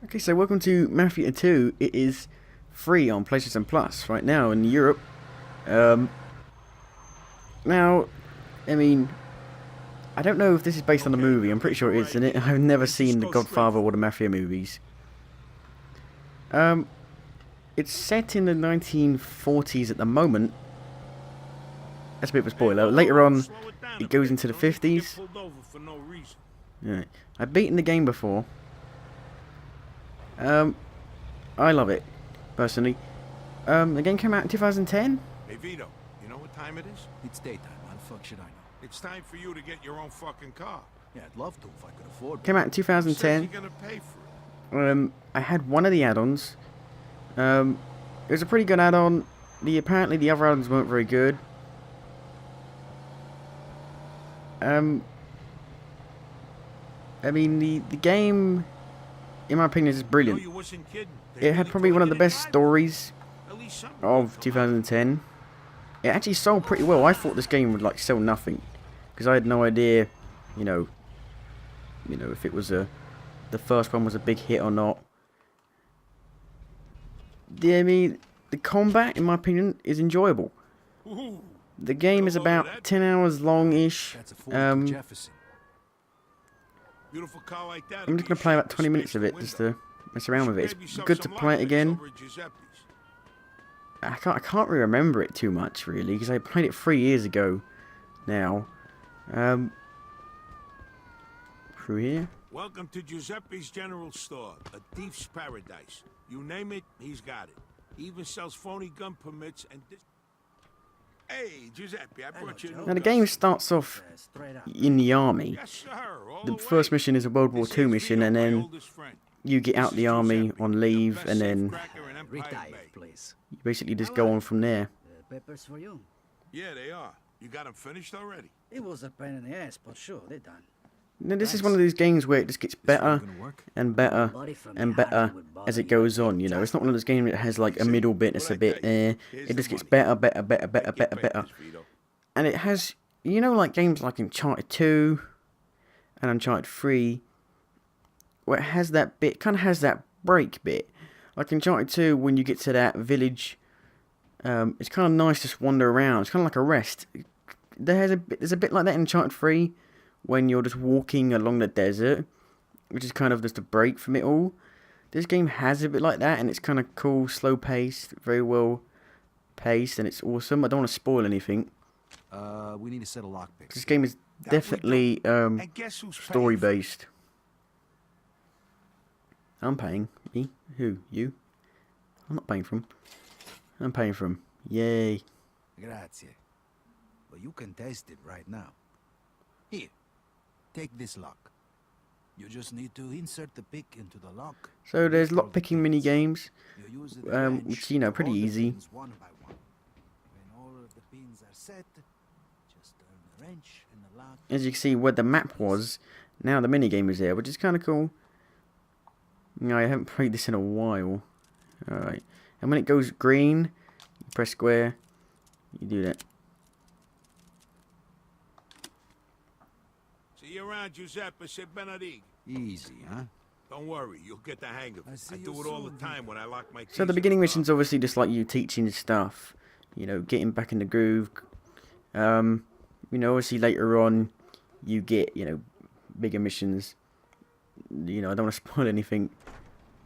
Okay, so welcome to Mafia 2. It is free on PlayStation Plus right now in Europe. Now, I mean, I don't know if this is based on a movie. I'm pretty sure it is, isn't it? I've never seen The Godfather or the Mafia movies. It's set in the 1940s at the moment. That's a bit of a spoiler. Later on, it goes into the 50s. Yeah. I've beaten the game before. I love it, personally. The game came out in 2010? Hey Vito, you know what time it is? It's daytime, man. Fuck should I know? It's time for you to get your own fucking car. Yeah, I'd love to if I could afford it. Came out in Who 2010. says you're gonna pay for it? I had one of the add-ons. It was a pretty good add-on. Apparently the other add-ons weren't very good. I mean, the game, in my opinion, is brilliant. No, you wasn't kidding. It had probably one of the best stories At least something of 2010. It actually sold pretty well. I thought this game would like sell nothing, because I had no idea, you know, if it was the first one was a big hit or not. I mean, the combat, in my opinion, is enjoyable. Ooh, The game is about 10 hours long-ish. That's a Ford Jefferson. beautiful car like that. I'm just going to play about 20 minutes of it just to mess around with it. It's good to play it again. I can't really remember it too much, really, because I played it 3 years ago now. Through here. Welcome to Giuseppe's General Store, a thief's paradise. You name it, he's got it. He even sells phony gun permits and Hey, Giuseppe, I brought you a new Now, the gun. game starts off in the army. Yes, sir. All The way. first mission is a World War This II is mission, Vito, and my then oldest friend. you get out This the is army Giuseppe, on the leave, best and then safecracker in Empire Retire, Bay. please. you basically just go on from there. Papers for you. Yeah, they are. You got them finished already? It was a pain in the ass, but sure, they're done. Now, this is one of these games where it just gets better Gonna work? and better Body from and behind better would bother as it you. goes on, you know. It's not one of those games that has like a middle bit that's a bit It just gets better, better, better, better, Take your better, better. papers, Vito. And it has, you know, like games like Uncharted 2 and Uncharted 3, where it has that bit, kind of has that break bit. Like Uncharted 2, when you get to that village, it's kind of nice to just wander around. It's kind of like a rest. There's a bit like that in Uncharted 3, when you're just walking along the desert, which is kind of just a break from it all. This game has a bit like that, and it's kind of cool, slow paced, very well paced, and it's awesome. I don't want to spoil anything. We need to set a lockpick. This game is definitely And guess who's story paying for it? based. I'm paying. Me? Who? You? I'm not paying for him. I'm paying for him. Yay. Grazie. But you can test it right now. Here, take this lock. You just need to insert the pick into the lock. So there's lockpicking mini games, You use the wrench which, you know, to pretty hold the easy. pins one by one. When all of the pins are set, just turn the wrench and the lock. As you can see where the map was, now the mini game is there, which is kind of cool. No, I haven't played this in a while. Alright. And when it goes green, you press square, you do that. See you around, Giuseppe. Say Benedict. Easy, huh? Don't worry, you'll get the hang of I it. see I you do it all the soon, time when I lock my keys So the in beginning car. mission's obviously just like you teaching stuff. You know, getting back in the groove. You know, obviously later on, you get, you know, bigger missions. You know, I don't want to spoil anything.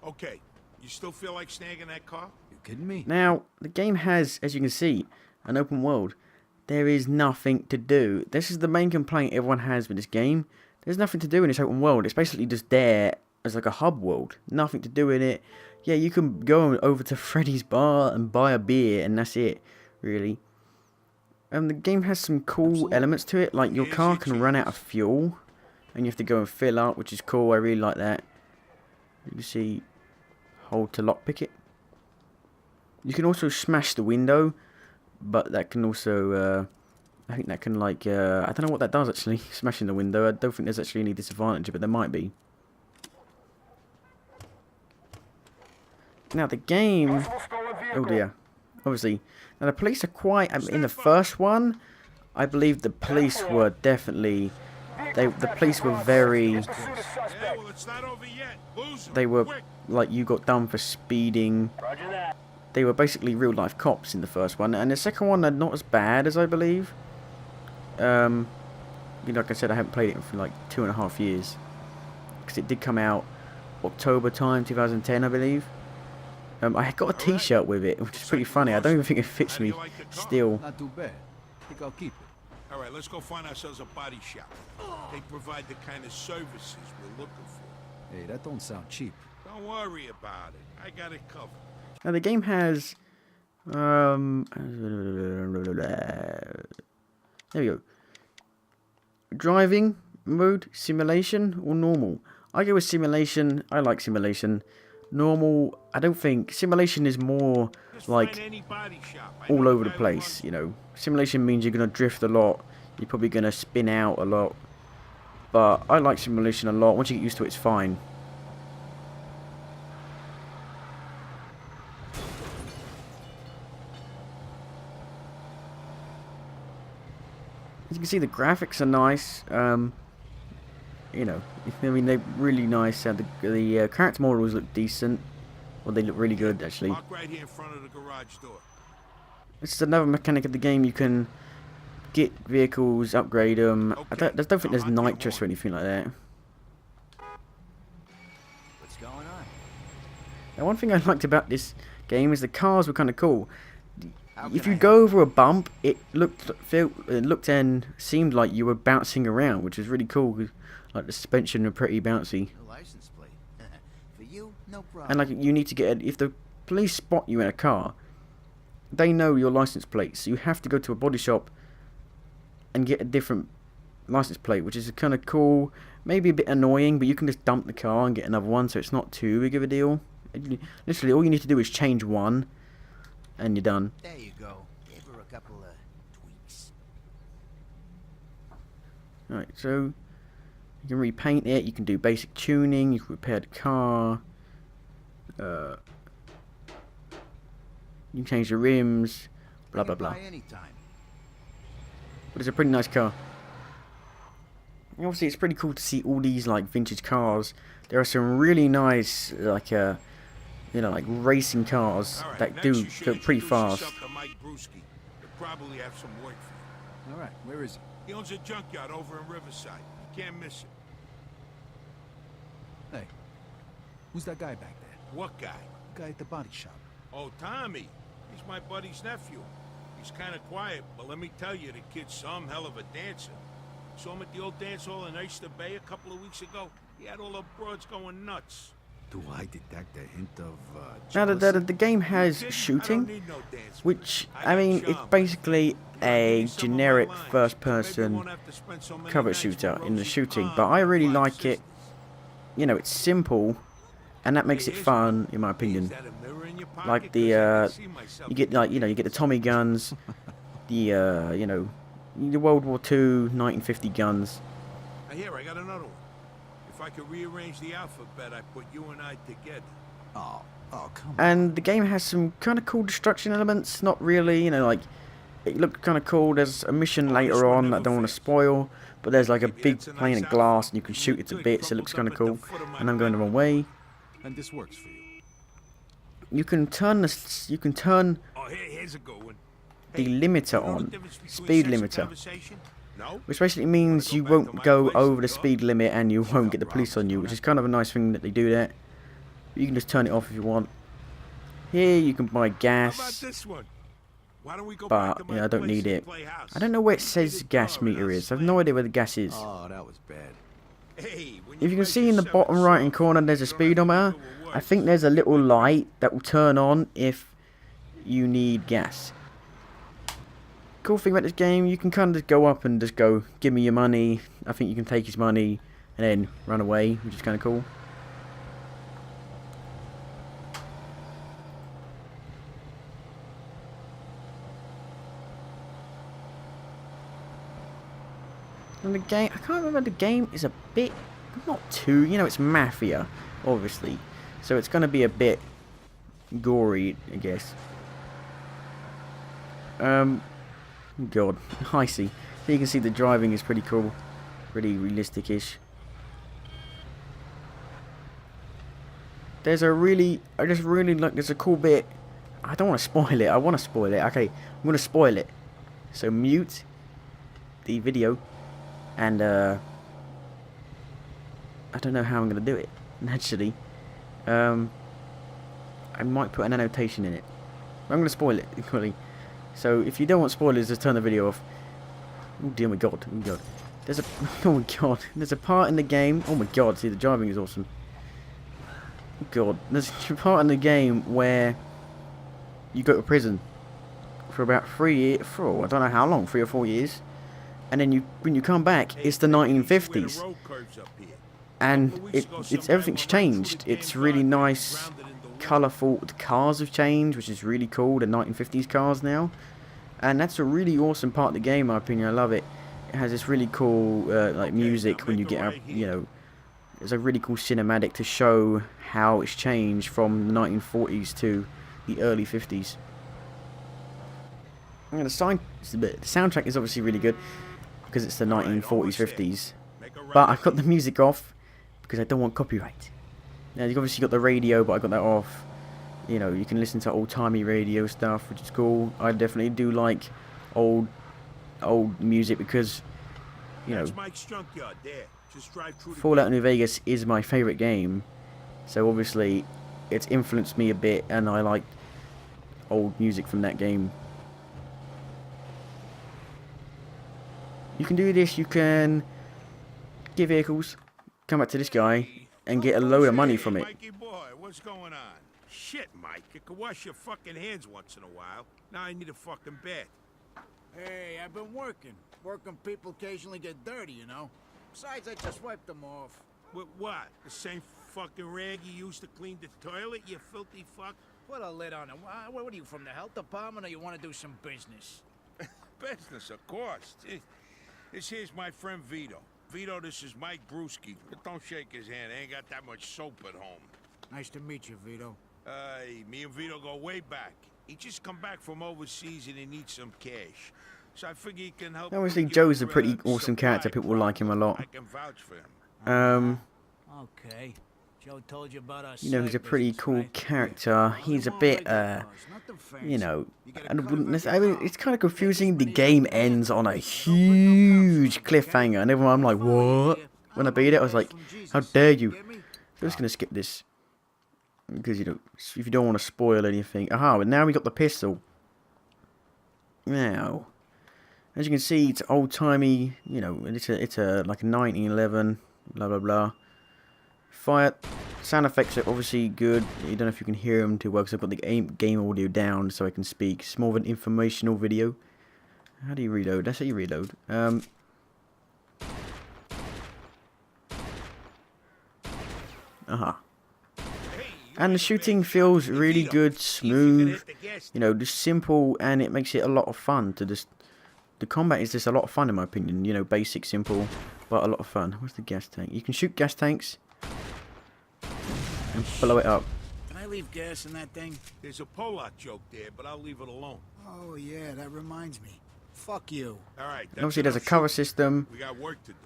Okay, you still feel like snagging that car? You kidding me? Now, the game has, as you can see, an open world. There is nothing to do. This is the main complaint everyone has with this game. There's nothing to do in this open world. It's basically just there as like a hub world. Nothing to do in it. Yeah, you can go over to Freddy's bar and buy a beer, and that's it, really. The game has some cool elements to it. Like, your car can run out of fuel, and you have to go and fill up, which is cool. I really like that. You see, hold to lockpick it. You can also smash the window, but that can also, I think that can like, I don't know what that does actually, smashing the window. I don't think there's actually any disadvantage, but there might be. Now the game, oh dear, obviously, now the police are quite, in the first one, I believe the police were definitely the police were very, Yeah, well, it's not over yet. Lose 'em, they were quick. like, you got done for speeding. They were basically real life cops in the first one, and the second one are not as bad as I believe. Like I said, I haven't played it for like 2.5 years, because it did come out October time 2010, I believe. I got a T-shirt with it, which is pretty funny. I don't even think it fits How do me you like the car? still. Not too bad. Think I'll keep it. All right, let's go find ourselves a body shop. They provide the kind of services we're looking for. Hey, that don't sound cheap. Don't worry about it. I got it covered. Now the game has, there we go. Driving mode, simulation, or normal. I go with simulation. I like simulation. Normal, I don't think. Simulation is more Just like find any body shop. I all know over the guy who place, runs you know. Simulation means you're going to drift a lot. You're probably going to spin out a lot. But I like simulation a lot. Once you get used to it, it's fine. As you can see, the graphics are nice. You know, I mean, they're really nice. The character models look decent. Well, they look really good, actually. Park right here in front of the garage door. This is another mechanic of the game. You can get vehicles, upgrade them. I don't think there's nitrous or anything like that. What's going on? Now, one thing I liked about this game is the cars were kind of cool. How If can you I go over a bump, it looked and seemed like you were bouncing around, which was really cool. 'Cause, like, the suspension were pretty bouncy. help? License plate. For you, no problem. And like, you need to get if the police spot you in a car, they know your license plate, so you have to go to a body shop and get a different license plate, which is kind of cool. Maybe a bit annoying, but you can just dump the car and get another one, so it's not too big of a deal. Literally, all you need to do is change one, and you're done. There you go. Give her a couple of tweaks. Alright, so you can repaint it, you can do basic tuning, you can repair the car, you can change the rims, blah blah blah. Bring it by anytime. But it's a pretty nice car. And obviously, it's pretty cool to see all these like vintage cars. There are some really nice like like racing cars All right, that next do you should go pretty introduce fast. yourself to Mike Brewski. He'll probably have some work for you. All right, where is he? He owns a junkyard over in Riverside. You can't miss it. Hey, who's that guy back there? What guy? Guy at the body shop. Oh, Tommy. He's my buddy's nephew. He's kind of quiet, but let me tell you, the kid's some hell of a dancer. Saw him at the old dance hall in Oyster Bay a couple of weeks ago. He had all the broads going nuts. Do I detect a hint of Now jealousy? the game has Kidding? I shooting, don't need no dance which I I got mean charm. it's basically a Give me some of my generic lines, so maybe you first-person won't have to spend so many cover nights shooter with in the Rosie shooting. Pond But I and really five like it. sisters. You know, it's simple, and that makes it Here's fun, one. in my Is opinion. that a mirror in your pocket? Like 'Cause the I can see myself you get like you get the Tommy guns, the the World War II 1950 guns. Here, I got another one. If I could rearrange the alphabet, I put you and I together. Oh, come on. And the game has some kind of cool destruction elements. Not really, like it looked kind of cool. There's a mission later on that I don't want to spoil, but there's like a Maybe big that's a plane nice of glass outfit. and you can You shoot look it to good, bits. It looks kind crumpled of up cool. at the foot of my And I'm going the bed. wrong way. And this works for you. You can turn Oh, here's a good one. the Hey, limiter you know the on, difference between speed sex and limiter, conversation? No? which basically means go you back to won't my go place over the and talk? speed limit and you won't got get the police on problems, you, don't which I? is kind of a nice thing that they do that. You can just turn it off if you want. Here you can buy How about gas, this one? Why don't we go back but to my I don't place need and it. play house? I don't know where it You says get a gas car and meter I'll is. I have slam no it. idea where the gas is. Oh, that was bad. Hey, when If you can break see in the yourself, bottom it's right hand soft. corner, there's a You don't have to speedometer. do it with I words. think there's a little light that will turn on if you need gas. Cool thing about this game, you can kind of just go up and just go, give me your money. I think you can take his money and then run away, which is kind of cool. And the game, I can't remember, the game is a bit, not too, it's Mafia, obviously. So it's going to be a bit gory, I guess. God, I see. So you can see the driving is pretty cool. pretty realistic-ish. There's a really, I just really like, there's a cool bit. I don't want to spoil it. I want to spoil it. Okay, I'm going to spoil it. So mute the video, and I don't know how I'm going to do it. Naturally, I might put an annotation in it. I'm going to spoil it equally. So if you don't want spoilers, just turn the video off. Oh dear, my god, oh my god. There's a, oh my god, there's a part in the game. Oh my god, see the driving is awesome. Oh god, there's a part in the game where you go to prison for about 3 years, for I don't know how long, 3 or 4 years, and then when you come back, it's the 1950s, and it's everything's changed. It's really nice, colourful. The cars have changed, which is really cool. The 1950s cars now, and that's a really awesome part of the game, in my opinion. I love it. It has this really cool like music when you get up, you know. It's a really cool cinematic to show how it's changed from the 1940s to the early 50s. And the soundtrack is obviously really good because it's the 1940s, 50s. But I've got the music off because I don't want copyright. Now you've obviously got the radio, but I got that off. You know, you can listen to old-timey radio stuff, which is cool. I definitely do like old music because, you know, Fallout New Vegas is my favourite game, so obviously it's influenced me a bit, and I like old music from that game. You can do this, you can get vehicles, come back to this guy, and get a load of money from it. Mikey boy, what's going on? Shit, Mike, you can wash your fucking hands once in a while. Now I need a fucking bed. Hey, I've been working. Working people occasionally get dirty, you know. Besides, I just wiped them off. What? The same fucking rag you used to clean the toilet, you filthy fuck? Put a lid on it. What are you, from the health department, or you want to do some business? Business, of course. This here's my friend Vito. Vito, this is Mike Brewski. But don't shake his hand. I ain't got that much soap at home. Nice to meet you, Vito. Me and Vito go way back. He just come back from overseas and he needs some cash. So I figure he can help. Obviously, Joe's a pretty awesome character. People like him a lot. I can vouch for him. Okay. Joe told you about us. You know, he's a pretty cool character. He's a bit, you know, I mean, it's kind of confusing. The game ends on a huge cliffhanger, and everyone, I'm like, what? When I beat it, I was like, how dare you? So I'm just gonna skip this because, you know, if you don't want to spoil anything. Aha! But now we got the pistol. Now, as you can see, it's old timey. You know, it's a like a 1911. Blah blah blah. Fire sound effects are obviously good. You don't know if you can hear them too well because I've got the game audio down so I can speak. It's more of an informational video. How do you reload? That's how you reload. And the shooting feels really good, smooth. You know, just simple, and it makes it a lot of fun to just. The combat is just a lot of fun in my opinion. You know, basic, simple, but a lot of fun. Where's the gas tank? You can shoot gas tanks and blow it up. Can I leave gas in that thing? There's a Polak joke there, but I'll leave it alone. Oh, yeah, that reminds me. Fuck you. All right. And obviously, there's a cover system. We got work to do.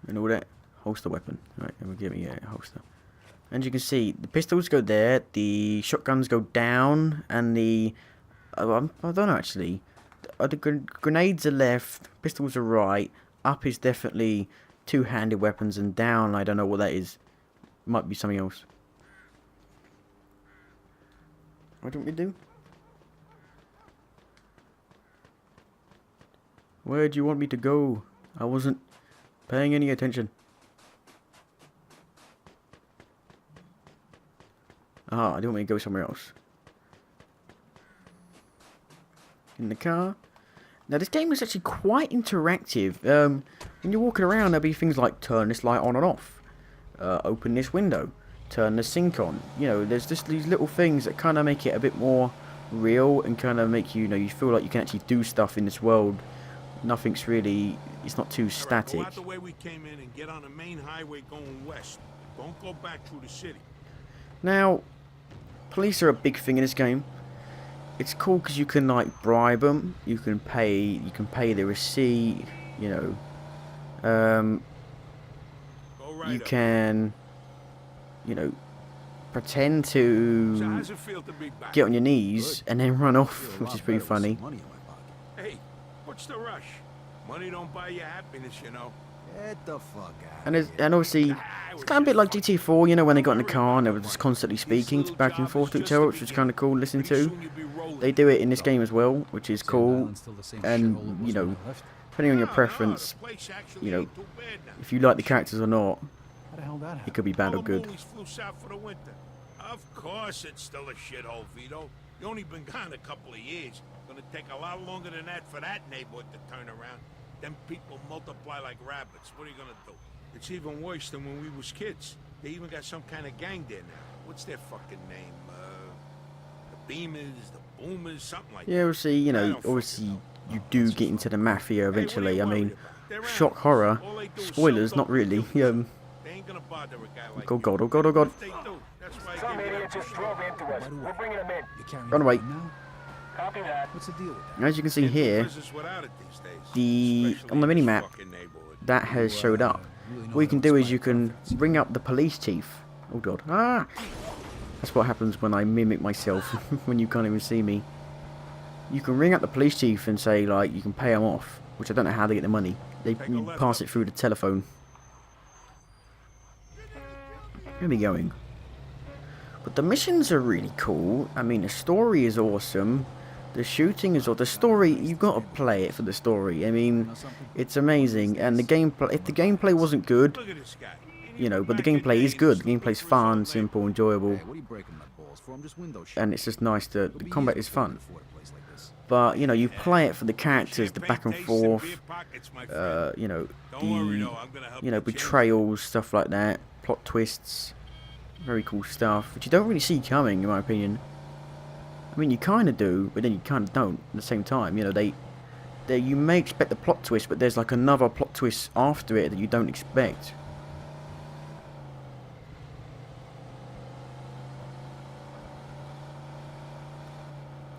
And all that. Holster weapon. Alright, we'll give me a holster. And you can see, the pistols go there, the shotguns go down, and the... I don't know, actually. The grenades are left, pistols are right, up is definitely two-handed weapons, and down, I don't know what that is. Might be something else. What do we do? Where do you want me to go? I wasn't paying any attention. Ah, I don't want me to go somewhere else. In the car. Now this game is actually quite interactive. When you're walking around, there'll be things like turn this light on and off, open this window, turn the sink on. You know, there's just these little things that kind of make it a bit more real and kind of make you, you feel like you can actually do stuff in this world. Nothing's really, it's not too static. Go out the way we came in and get on the main highway going west. Don't go back through the city. Now, police are a big thing in this game. It's cool because you can like bribe them. You can pay the receipt. You know, Um, Go right you up. can, you know, pretend So to how's it feel to be back? get on your knees and then run off, Feel a which lot is pretty better with some funny. money in my pocket. Hey, what's the rush? Money don't buy you happiness, you know. Get the fuck out. And obviously, it's kind of a bit like GTA 4, you know, when they got in the car and they were just constantly speaking back and forth to each other, which was kind of cool to listen to. They do it in this game as well, which is cool. And, you know, depending on your preference, you know, if you like the characters or not, How the hell that happened? it could be bad or good. Flew south for the winter. Of course it's still a shithole, Vito. You only been gone a couple of years. Gonna take a lot longer than that for that neighborhood to turn around. Them people multiply like rabbits. What are you gonna do? It's even worse than when we was kids. They even got some kind of gang there now. What's their fucking name? The Beamers, the Boomers, something like that. Yeah, obviously, you know, obviously you do get into the Mafia eventually. I mean, shock horror. Spoilers, not really. They ain't gonna bother a guy like Oh god, oh god, oh god. If they do, that's why I Some gave you idiot that just drove into us. We're bringing him in. You carrying Run away. a gun now? Copy that. What's the deal with that? As you can see Can't do here, business without it these days, the especially on the in this minimap, fucking neighborhood. that has showed up. What you can do is you can ring up the police chief. Oh god. Ah! That's what happens when I mimic myself, when you can't even see me. You can ring up the police chief and say, like, you can pay him off. Which I don't know how they get the money. They pass it through the telephone. Where are we going? But the missions are really cool. I mean, the story is awesome. The shooting is, or the story, you've got to play it for the story. I mean, it's amazing. And the gameplay, if the gameplay wasn't good, Look at this guy. you know, but the gameplay is good. The gameplay's fun, simple, enjoyable, Hey, what are you breaking my balls for? I'm just window shopping. and it's just nice to, the combat is fun. Afford a place like this. But, you know, you play it for the characters, the back and forth, you know, the betrayals, stuff like that, plot twists, very cool stuff, which you don't really see coming, in my opinion. I mean, you kind of do, but then you kind of don't at the same time. You know, you may expect the plot twist, but there's like another plot twist after it that you don't expect.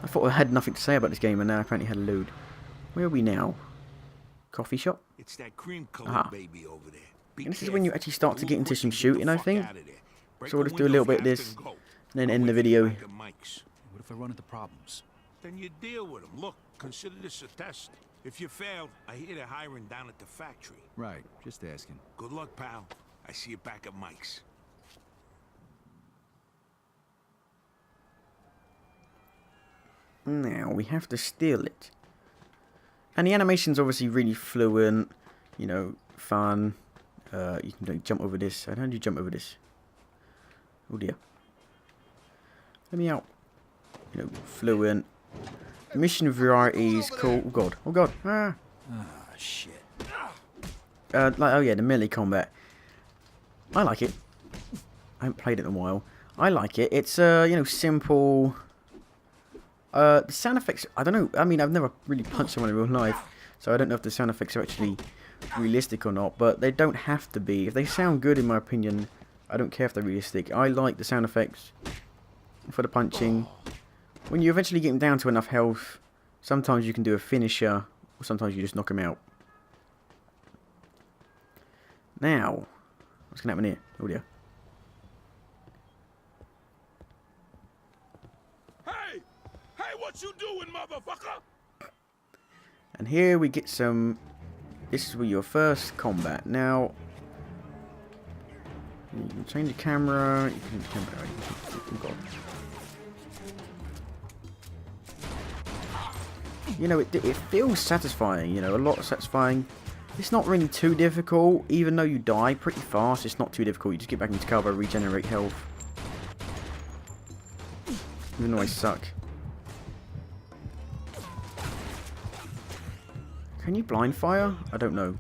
I thought I had nothing to say about this game, and now I apparently had a load. Where are we now? Coffee shop? It's that cream colored Ah. baby over there. Be And this is when you careful. actually start to get into some shooting, I think. Out of there. Break So we'll a just do a little window bit of fast this, and go. and then I'll end the wait for video. back at Mike's. What if I run into problems? Then you deal with them. Look, consider this a test. If you fail, I hear they're hiring down at the factory. Right, just asking. Good luck, pal. I see you back at Mike's. Now we have to steal it. And the animation's obviously really fluent, you know, fun. You can like, jump over this. How do you jump over this? Oh dear. Let me out. You know, fluent. Mission variety is cool. Oh god. Oh god. Ah. Ah, shit. Like, oh yeah, the melee combat. I like it. I haven't played it in a while. I like it. It's you know, simple. The sound effects, I don't know. I mean, I've never really punched someone in real life, so I don't know if the sound effects are actually realistic or not. But they don't have to be. If they sound good, in my opinion, I don't care if they're realistic. I like the sound effects for the punching. When you eventually get them down to enough health, sometimes you can do a finisher, or sometimes you just knock them out. Now, what's going to happen here? Oh dear. Hey! Hey, what you doing, motherfucker? And here we get some. This is your first combat. Now, you can change the camera. You can change the camera. Oh god. You know, it feels satisfying. You know, a lot satisfying. It's not really too difficult, even though you die pretty fast. It's not too difficult. You just get back into cover, regenerate health. Even though I suck. Can you blind fire? I don't know.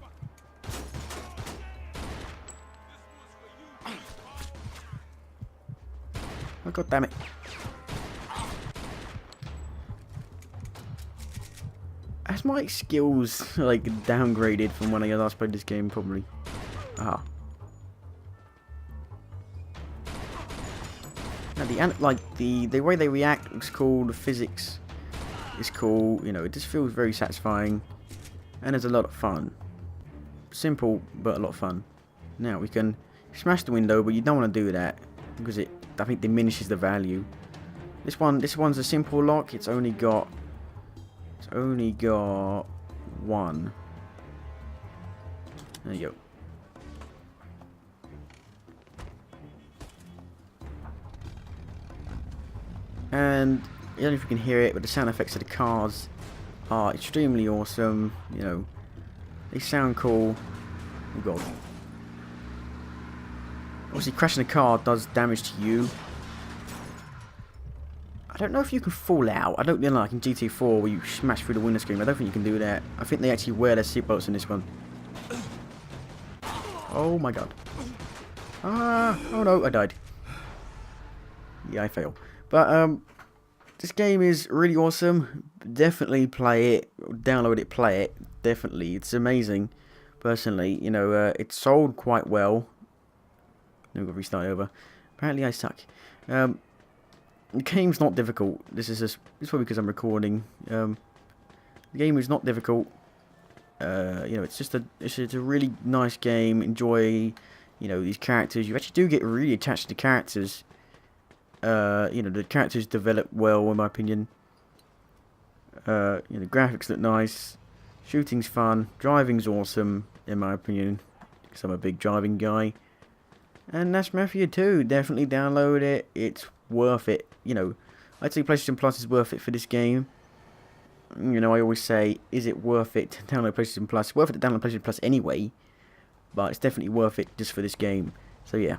Oh god damn it. Has my skills like downgraded from when I last played this game? Probably. Ah. Now the way they react looks cool. The physics is cool. You know, it just feels very satisfying, and there's a lot of fun. simple but a lot of fun. Now we can smash the window, but you don't want to do that because it, I think, diminishes the value. This one's a simple lock. It's only got one. There you go. And I don't know if you can hear it, but the sound effects of the cars are extremely awesome. You know, they sound cool. Oh god. Obviously, crashing a car does damage to you. I don't know if you can fall out. I don't, you know, like in GTA 4 where you smash through the window screen. I don't think you can do that. I think they actually wear their seatbelts in this one. Oh my god. Ah, oh no, I died. Yeah, I failed. But this game is really awesome. Definitely play it. Download it, play it. Definitely, it's amazing. Personally, you know, it sold quite well. I'm gonna restart over. Apparently, I suck. The game's not difficult. This is probably because I'm recording. The game is not difficult. You know, it's just a really nice game. Enjoy, you know, these characters. You actually do get really attached to characters. You know, the characters develop well, in my opinion. You know, the graphics look nice. Shooting's fun. Driving's awesome, in my opinion, because I'm a big driving guy. And that's Mafia 2. Definitely download it. It's worth it. You know, I'd say PlayStation Plus is worth it for this game. You know, I always say, is it worth it to download PlayStation Plus? It's worth it to download PlayStation Plus anyway, but it's definitely worth it just for this game. So yeah.